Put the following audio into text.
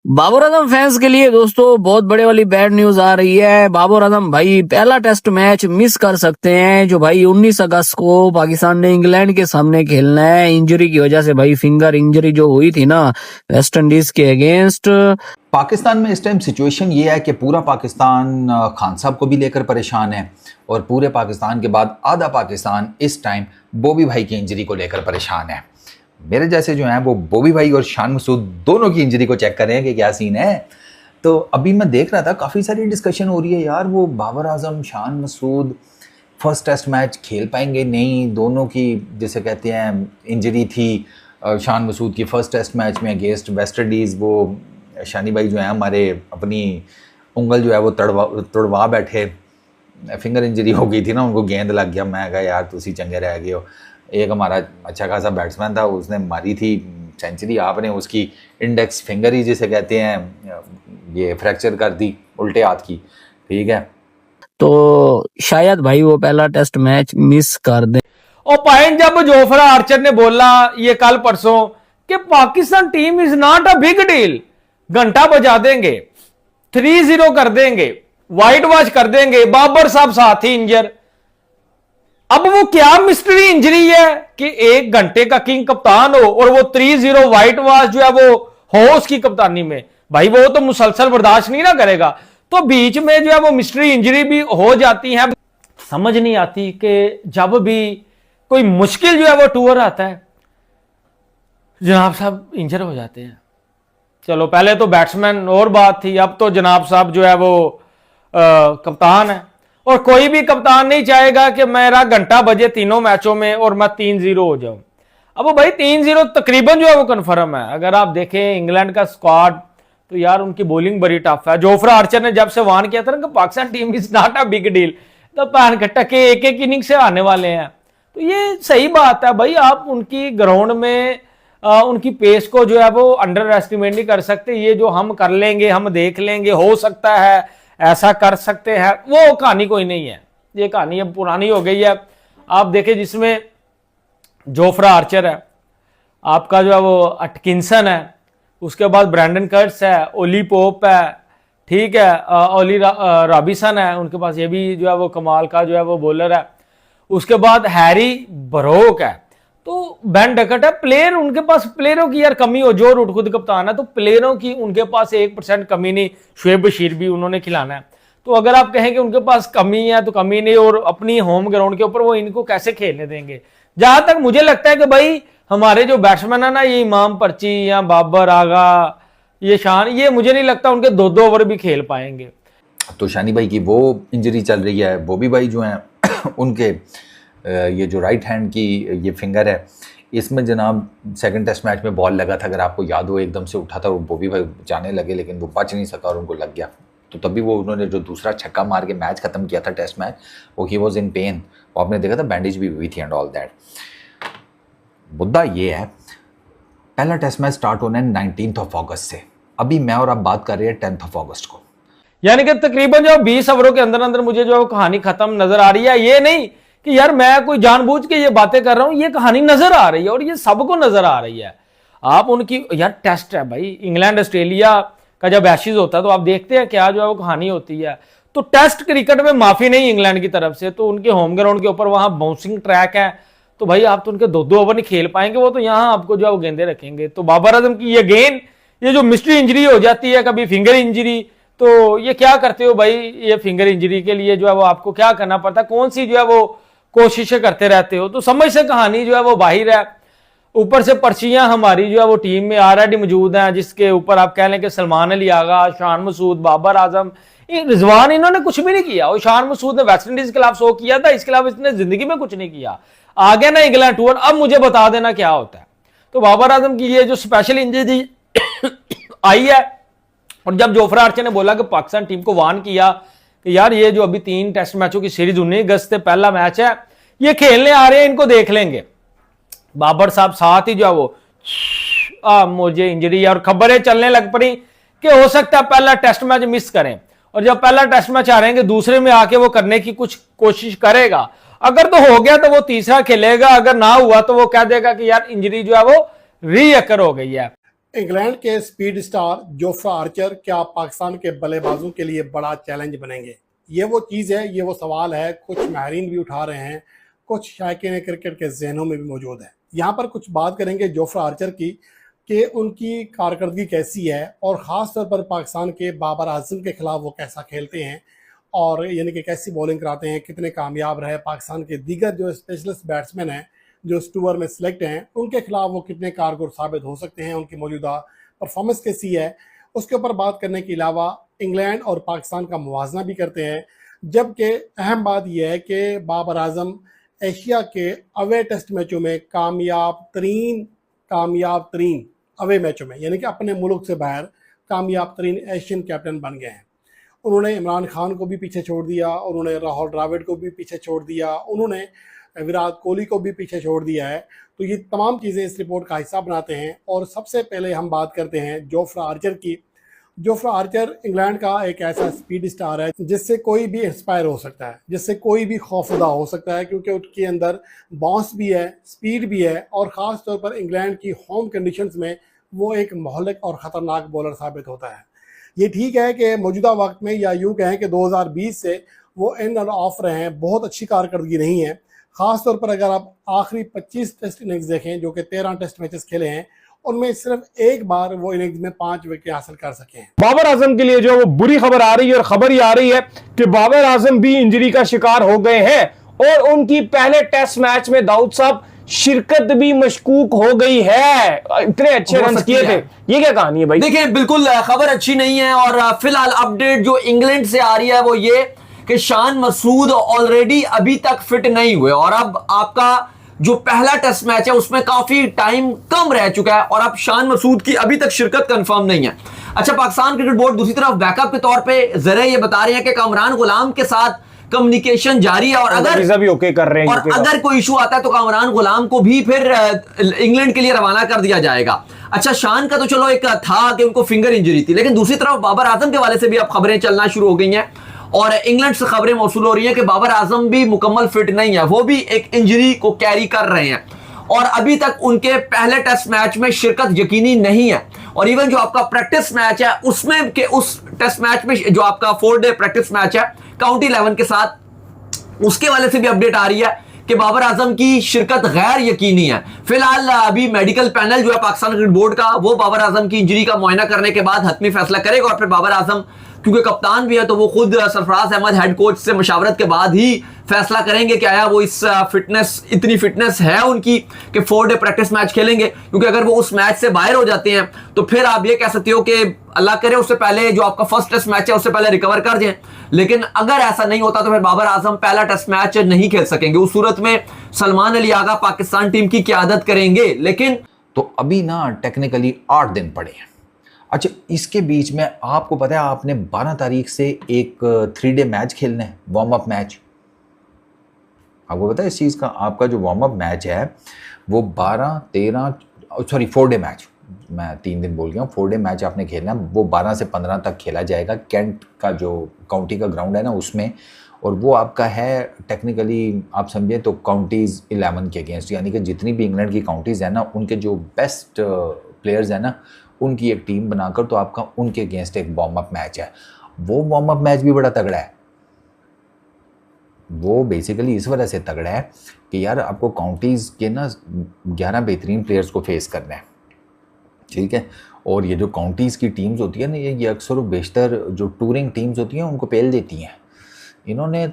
Babar Azam fans के लिए दोस्तों बहुत बड़े वाली बैड न्यूज आ रही है। बाबर आजम भाई पहला टेस्ट मैच मिस कर सकते हैं जो भाई 19 अगस्त को पाकिस्तान ने इंग्लैंड के सामने खेलना है। इंजरी की वजह से भाई फिंगर इंजरी जो हुई थी ना वेस्ट इंडीज के अगेंस्ट। पाकिस्तान में इस टाइम सिचुएशन ये है कि पूरा पाकिस्तान खान साहब को भी लेकर परेशान है और पूरे पाकिस्तान के बाद आधा पाकिस्तान इस टाइम बॉबी भाई की इंजरी को लेकर परेशान है। मेरे जैसे जो हैं वो बॉबी भाई और शान मसूद दोनों की इंजरी को चेक कर रहे हैं कि क्या सीन है। तो अभी मैं देख रहा था काफ़ी सारी डिस्कशन हो रही है यार, वो Babar Azam Shan Masood first test match खेल पाएंगे नहीं, दोनों की जैसे कहते हैं इंजरी थी। शान मसूद की फर्स्ट टेस्ट मैच में अगेंस्ट वेस्ट इंडीज़ वो शानी भाई जो है हमारे अपनी उंगल जो है वो तोड़वा बैठे, फिंगर इंजरी हो गई थी ना, उनको गेंद लग गया। मैं कहा यार तुसी चंगे रह गए हो। एक हमारा अच्छा खासा बैट्समैन था, उसने मारी थी सेंचुरी, आपने उसकी इंडेक्स फिंगर ही जिसे कहते हैं ये फ्रैक्चर कर दी उल्टे हाथ की, ठीक है। तो शायद भाई वो पहला टेस्ट मैच मिस कर दे। और पॉइंट जब जोफ्रा आर्चर ने बोला ये कल परसों कि Pakistan team is not a big deal, घंटा बजा देंगे, 3-0 कर देंगे, व्हाइट वॉश कर देंगे, बाबर साहब साथ ही इंजर। अब वो क्या मिस्ट्री इंजरी है कि एक घंटे का किंग कप्तान हो और वो 3-0 व्हाइट वॉश जो है वो हो उसकी कप्तानी में, भाई वो तो मुसलसल बर्दाश्त नहीं ना करेगा। तो बीच में जो है वो मिस्ट्री इंजरी भी हो जाती है। समझ नहीं आती कि जब भी कोई मुश्किल जो है वो टूर आता है जनाब साहब इंजर हो जाते हैं। चलो पहले तो बैट्समैन और बात थी, अब तो जनाब साहब जो है वो कप्तान है और कोई भी कप्तान नहीं चाहेगा कि मेरा घंटा बजे तीनों मैचों में और मैं 3-0 हो जाऊं। अब भाई 3-0 तकरीबन जो है वो कंफर्म है। अगर आप देखें इंग्लैंड का स्क्वाड तो यार उनकी बॉलिंग बड़ी टफ है। जोफ्रा आर्चर ने जब से वार्न किया था ना कि Pakistan team is not a big deal, तो पैन कट्टा के एक इनिंग से आने वाले हैं। तो ये सही बात है भाई, आप उनकी ग्राउंड में उनकी पेस को जो है वो अंडर एस्टिमेट नहीं कर सकते। ये जो हम कर लेंगे, हम देख लेंगे, हो सकता है ऐसा कर सकते हैं, वो कहानी कोई नहीं है। ये कहानी अब पुरानी हो गई है। आप देखें जिसमें जोफ्रा आर्चर है, आपका जो है वो अटकिंसन है, उसके बाद ब्रैंडन कर्ट्स है, ओली पोप है, ठीक है, ओली रॉबिसन है, उनके पास ये भी जो है वो कमाल का जो है वो बॉलर है। उसके बाद हैरी ब्रोक है, तो बेन डकट है। प्लेयर उनके पास, प्लेयरों की यार कमी हो, जो रूट खुद कप्तान है तो प्लेयरों की उनके पास 1% कमी नहीं। शुएब बशीर भी उन्होंने खिलाना है, तो अगर आप कहें कि उनके पास कमी है तो कमी नहीं, और अपनी होम ग्राउंड के ऊपर वो इनको कैसे खेलने देंगे। जहां तक मुझे लगता है कि भाई हमारे जो बैट्समैन है ना, ये इमाम पर्ची या बाबर आगा, ये शान, ये मुझे नहीं लगता उनके 2-2 ओवर भी खेल पाएंगे। तो शानी भाई की वो इंजरी चल रही है, बॉबी भाई जो हैं उनके ये जो राइट हैंड की ये फिंगर है, इसमें जनाब सेकंड टेस्ट मैच में बॉल लगा था, अगर आपको याद हो, एकदम से उठा था, वो बॉबी भाई जाने लगे लेकिन वो बच नहीं सका और उनको लग गया। तो तभी वो उन्होंने जो दूसरा छक्का मार के मैच खत्म किया था टेस्ट मैच, वो ही वॉज इन पेन, वो आपने देखा था, बैंडेज भी हुई थी एंड ऑल दैट। मुद्दा ये है, पहला टेस्ट मैच स्टार्ट होना है 19 अगस्त से, अभी मैं और आप बात कर रहे हैं 10 अगस्त को, यानी कि तकरीबन जो 20 ओवरों के अंदर अंदर मुझे जो कहानी खत्म नजर आ रही है। ये नहीं कि यार मैं कोई जानबूझ के ये बातें कर रहा हूं, ये कहानी नजर आ रही है और ये सबको नजर आ रही है। आप उनकी यार टेस्ट है भाई, इंग्लैंड ऑस्ट्रेलिया का जब एशेज होता है तो आप देखते हैं क्या जो है वो कहानी होती है। तो टेस्ट क्रिकेट में माफी नहीं इंग्लैंड की तरफ से, तो उनके होम ग्राउंड के ऊपर वहां बाउंसिंग ट्रैक है, तो भाई आप तो उनके 2-2 ओवर नहीं खेल पाएंगे, वो तो यहां आपको जो है वो गेंदे रखेंगे। तो बाबर आजम की ये गेंद, ये जो मिस्ट्री इंजरी हो जाती है, कभी फिंगर इंजरी, तो ये क्या करते हो भाई, ये फिंगर इंजरी के लिए जो है वो आपको क्या करना पड़ता है, कौन सी जो है वो कोशिशें करते रहते हो। तो समझ से कहानी जो है वो बाहर है। ऊपर से पर्चियां हमारी जो है वो टीम में ऑलरेडी मौजूद हैं, जिसके ऊपर आप कह लें कि सलमान अली आगा, शान मसूद, बाबर आजम, रिजवान, इन्होंने कुछ भी नहीं किया। और शान मसूद ने वेस्ट इंडीज के खिलाफ 100 किया था, इसके अलावा इसने जिंदगी में कुछ नहीं किया। आगे ना इंग्लैंड टूर, अब मुझे बता देना क्या होता है। तो बाबर आजम की ये जो स्पेशल इंजरी आई है, और जब जोफ्रा आर्चर ने बोला कि पाकिस्तान टीम को वार्न किया कि यार ये जो अभी 3 टेस्ट मैचों की सीरीज 19 अगस्त से पहला मैच है, ये खेलने आ रहे हैं, इनको देख लेंगे। बाबर साहब साथ ही जो है वो मुझे इंजरी है, और खबरें चलने लग पड़ी कि हो सकता है पहला टेस्ट मैच मिस करें, और जब पहला टेस्ट मैच आ रहेंगे दूसरे में आके वो करने की कुछ कोशिश करेगा। अगर तो हो गया तो वो तीसरा खेलेगा, अगर ना हुआ तो वो कह देगा कि यार इंजरी जो है वो रीअकर हो गई है। इंग्लैंड के स्पीड स्टार जोफ्रा आर्चर क्या पाकिस्तान के बल्लेबाजों के लिए बड़ा चैलेंज बनेंगे? ये वो चीज़ है, ये वो सवाल है, कुछ माहिरीन भी उठा रहे हैं, कुछ शायकीन क्रिकेट के जहनों में भी मौजूद है। यहाँ पर कुछ बात करेंगे जोफ्रा आर्चर की कि उनकी कारकर्दगी कैसी है और ख़ास तौर पर पाकिस्तान के बाबर आजम के खिलाफ वो कैसा खेलते हैं और यानी कि कैसी बॉलिंग कराते हैं, कितने कामयाब रहे। पाकिस्तान के दीगर जो स्पेशलिस्ट बैट्समैन हैं जो इस टूर में सिलेक्ट हैं, उनके खिलाफ वो कितने कारगर साबित हो सकते हैं, उनकी मौजूदा परफॉर्मेंस कैसी है, उसके ऊपर बात करने के अलावा इंग्लैंड और पाकिस्तान का मुवाजना भी करते हैं। जबकि अहम बात यह है कि बाबर आजम एशिया के अवे टेस्ट मैचों में कामयाब तरीन अवे मैचों में यानी कि अपने मुल्क से बाहर कामयाब तरीन एशियन कैप्टन बन गए हैं। उन्होंने इमरान खान को भी पीछे छोड़ दिया, उन्होंने राहुल द्रविड़ को भी पीछे छोड़ दिया, उन्होंने विराट कोहली को भी पीछे छोड़ दिया है। तो ये तमाम चीज़ें इस रिपोर्ट का हिस्सा बनाते हैं। और सबसे पहले हम बात करते हैं जोफ्रा आर्चर की। जोफ्रा आर्चर इंग्लैंड का एक ऐसा स्पीड स्टार है जिससे कोई भी इंस्पायर हो सकता है, जिससे कोई भी खौफजदा हो सकता है, क्योंकि उसके अंदर बाउंस भी है, स्पीड भी है और ख़ास तौर पर इंग्लैंड की होम कंडीशंस में वो एक मोहल्लक और ख़तरनाक बॉलर साबित होता है। ये ठीक है कि मौजूदा वक्त में या यूँ कहें कि 2020 से वो इन और ऑफ रहे हैं, बहुत अच्छी कारकर्दगी नहीं है। ख़ास तौर पर अगर आप आखिरी 25 टेस्ट इनिंग्स देखें जो कि 13 टेस्ट मैचेस खेले हैं, उनमें सिर्फ एक बार वो इनिंग्स में 5 विकेट हासिल कर सके हैं। बाबर आजम के लिए जो वो बुरी खबर आ रही है और खबर ही आ रही है कि बाबर आजम भी इंजरी का शिकार हो गए हैं और उनकी पहले टेस्ट मैच में दाऊद साहब शिरकत भी मशकूक हो गई है। इतने अच्छे रन किए थे। ये क्या कहानी है भाई? देखिए, बिल्कुल खबर अच्छी नहीं है और फिलहाल अपडेट जो इंग्लैंड से आ रही है वो ये कि शान मसूद ऑलरेडी अभी तक फिट नहीं हुए और अब आपका जो पहला टेस्ट मैच है उसमें काफी टाइम कम रह चुका है और अब शान मसूद की अभी तक शिरकत कंफर्म नहीं है। अच्छा, पाकिस्तान क्रिकेट बोर्ड दूसरी तरफ बैकअप के तौर पे जरिए ये बता रहे हैं कि कामरान गुलाम के साथ कम्युनिकेशन जारी है और अगर भी ओके कर रहे हैं और अगर कोई इशू आता है तो कामरान गुलाम को भी फिर इंग्लैंड के लिए रवाना कर दिया जाएगा। अच्छा, शान का तो चलो एक था कि उनको फिंगर इंजरी थी, लेकिन दूसरी तरफ बाबर आजम के वाले से भी अब खबरें चलना शुरू हो गई हैं और इंग्लैंड से खबरें मौसूल हो रही हैं कि बाबर आजम भी मुकम्मल फिट नहीं है, वो भी एक इंजरी को कैरी कर रहे हैं और अभी तक उनके पहले टेस्ट मैच में शिरकत यकीनी नहीं है। और इवन जो आपका प्रैक्टिस मैच है उसमें के उस टेस्ट मैच में जो आपका 4 डे प्रैक्टिस मैच है काउंटी 11 के साथ, उसके वाले से भी अपडेट आ रही है कि बाबर आजम की शिरकत गैर यकीनी है। फिलहाल अभी मेडिकल पैनल जो है पाकिस्तान क्रिकेट बोर्ड का, वो बाबर आजम की इंजरी का मुआयना करने के बाद हतमी फैसला करेगा और फिर बाबर आजम क्योंकि कप्तान भी है तो वो खुद सरफराज अहमद हेड कोच से मशावरत के बाद ही फैसला करेंगे कि आया वो इस इतनी फिटनेस है उनकी कि 4 डे प्रैक्टिस मैच खेलेंगे। क्योंकि अगर वो उस मैच से बाहर हो जाते हैं तो फिर आप ये कह सकते हो कि अल्लाह करे उससे पहले जो आपका फर्स्ट टेस्ट मैच है उससे पहले रिकवर कर जाएं। लेकिन अगर ऐसा नहीं होता तो फिर बाबर आजम पहला टेस्ट मैच नहीं खेल सकेंगे। उस सूरत में सलमान अली आगा पाकिस्तान टीम की क़यादत करेंगे। लेकिन तो अभी ना टेक्निकली 8 दिन पड़े हैं। अच्छा, इसके बीच में आपको पता है आपने 12 तारीख से एक 3 डे मैच खेलना है, वार्म अप मैच। आपको पता है इस चीज़ का? आपका जो वार्म अप मैच है वो 4 डे मैच, मैं 3 दिन बोल गया हूँ, 4 डे मैच आपने खेलना है। वो 12 से 15 तक खेला जाएगा कैंट का जो काउंटी का ग्राउंड है ना उसमें, और वो आपका है टेक्निकली आप समझे तो काउंटीज़ 11 के अगेंस्ट, यानी कि जितनी भी इंग्लैंड की काउंटीज़ है ना उनके जो बेस्ट प्लेयर्स हैं ना उनकी एक टीम बनाकर तो आपका उनके अगेंस्ट एक वार्म अप मैच है। वो वार्म अप मैच भी बड़ा तगड़ा है। वो बेसिकली इस वजह से तगड़ा है कि यार आपको काउंटीज़ के ना 11 बेहतरीन प्लेयर्स को फेस करना है, ठीक है। और ये जो काउंटीज़ की टीम्स होती है ना ये अक्सर बेशतर जो टूरिंग टीम्स होती हैं उनको पेल देती हैं। इन्होंने